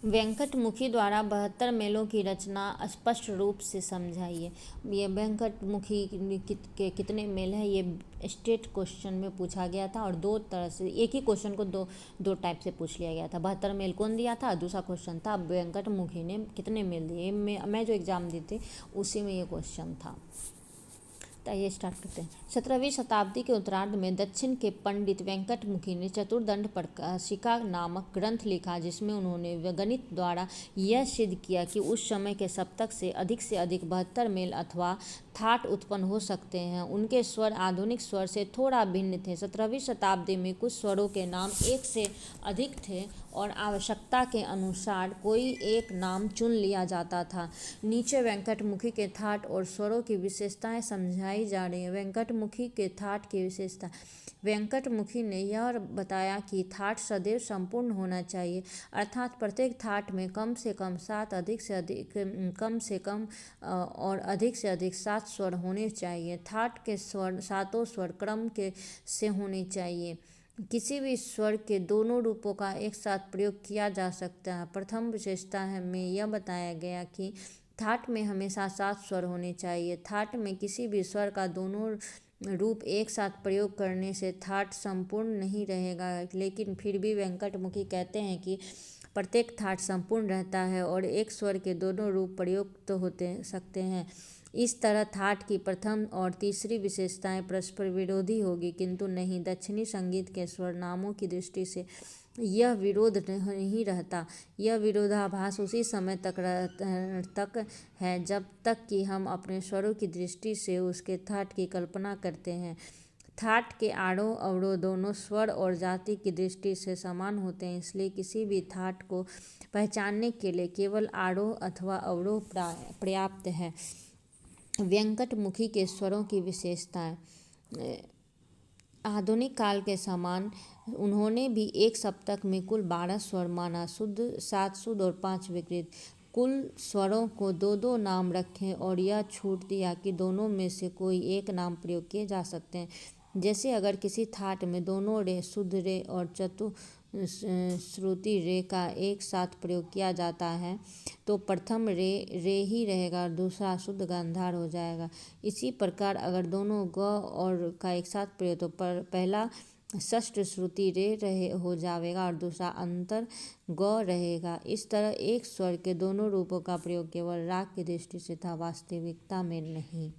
वेंकटमुखी द्वारा 72 मेलों की रचना स्पष्ट रूप से समझाइए। ये वेंकटमुखी के कितने मेल हैं, ये स्टेट क्वेश्चन में पूछा गया था और दो तरह से एक ही क्वेश्चन को दो टाइप से पूछ लिया गया था। 72 मेल कौन दिया था, दूसरा क्वेश्चन था वेंकटमुखी ने कितने मेल दिए। मैं जो एग्ज़ाम दी थी उसी में ये क्वेश्चन था। आइए स्टार्ट करते हैं। 17वीं शताब्दी के उत्तरार्ध में दक्षिण के पंडित वेंकटमुखी ने चतुर्दंड प्रकाशिका नामक ग्रंथ लिखा, जिसमें उन्होंने गणित द्वारा यह सिद्ध किया कि उस समय के सप्तक से अधिक 72 मेल अथवा थाट उत्पन्न हो सकते हैं। उनके स्वर आधुनिक स्वर से थोड़ा भिन्न थे। 17वीं शताब्दी में कुछ स्वरों के नाम एक से अधिक थे और आवश्यकता के अनुसार कोई एक नाम चुन लिया जाता था। नीचे वेंकटमुखी के थाट और स्वरों की विशेषताएं समझाई जा रही हैं। वेंकटमुखी के थाट की विशेषता। वेंकटमुखी ने यह बताया कि थाट सदैव संपूर्ण होना चाहिए, अर्थात प्रत्येक थाट में कम से कम 7 कम से कम और अधिक से अधिक 7 स्वर होने चाहिए। थाट के स्वर सातों स्वर क्रम के से होने चाहिए। किसी भी स्वर के दोनों रूपों का एक साथ प्रयोग किया जा सकता है। प्रथम विशेषता में यह बताया गया कि थाट में हमेशा 7 स्वर होने चाहिए। थाट में किसी भी स्वर का दोनों रूप एक साथ प्रयोग करने से थाट संपूर्ण नहीं रहेगा, लेकिन फिर भी वेंकटमुखी कहते हैं कि प्रत्येक थाट संपूर्ण रहता है और एक स्वर के दोनों रूप प्रयुक्त होते सकते हैं। इस तरह थाट की प्रथम और तीसरी विशेषताएं परस्पर विरोधी होगी, किंतु नहीं। दक्षिणी संगीत के स्वर नामों की दृष्टि से यह विरोध नहीं रहता। यह विरोधाभास उसी समय तक है जब तक कि हम अपने स्वरों की दृष्टि से उसके थाट की कल्पना करते हैं। थाट के आरोह अवरोह दोनों स्वर और जाति की दृष्टि से समान होते हैं, इसलिए किसी भी थाट को पहचानने के लिए केवल आरोह अथवा अवरोह पर्याप्त है। वेंकटमुखी के स्वरों की विशेषताएं। आधुनिक काल के समान उन्होंने भी एक सप्तक में कुल 12 स्वर माना, शुद्ध 7 शुद्ध और 5 विकृत। कुल स्वरों को दो नाम रखें और यह छूट दिया कि दोनों में से कोई एक नाम प्रयोग किए जा सकते हैं। जैसे अगर किसी थाट में दोनों रे, शुद्ध रे और चतुश्रुति रे का एक साथ प्रयोग किया जाता है तो प्रथम रे ही रहेगा और दूसरा शुद्ध गांधार हो जाएगा। इसी प्रकार अगर दोनों ग और का एक साथ प्रयोग तो पहला षष्ठ श्रुति रे हो जाएगा और दूसरा अंतर ग रहेगा। इस तरह एक स्वर के दोनों रूपों का प्रयोग केवल राग की दृष्टि से था, वास्तविकता में नहीं।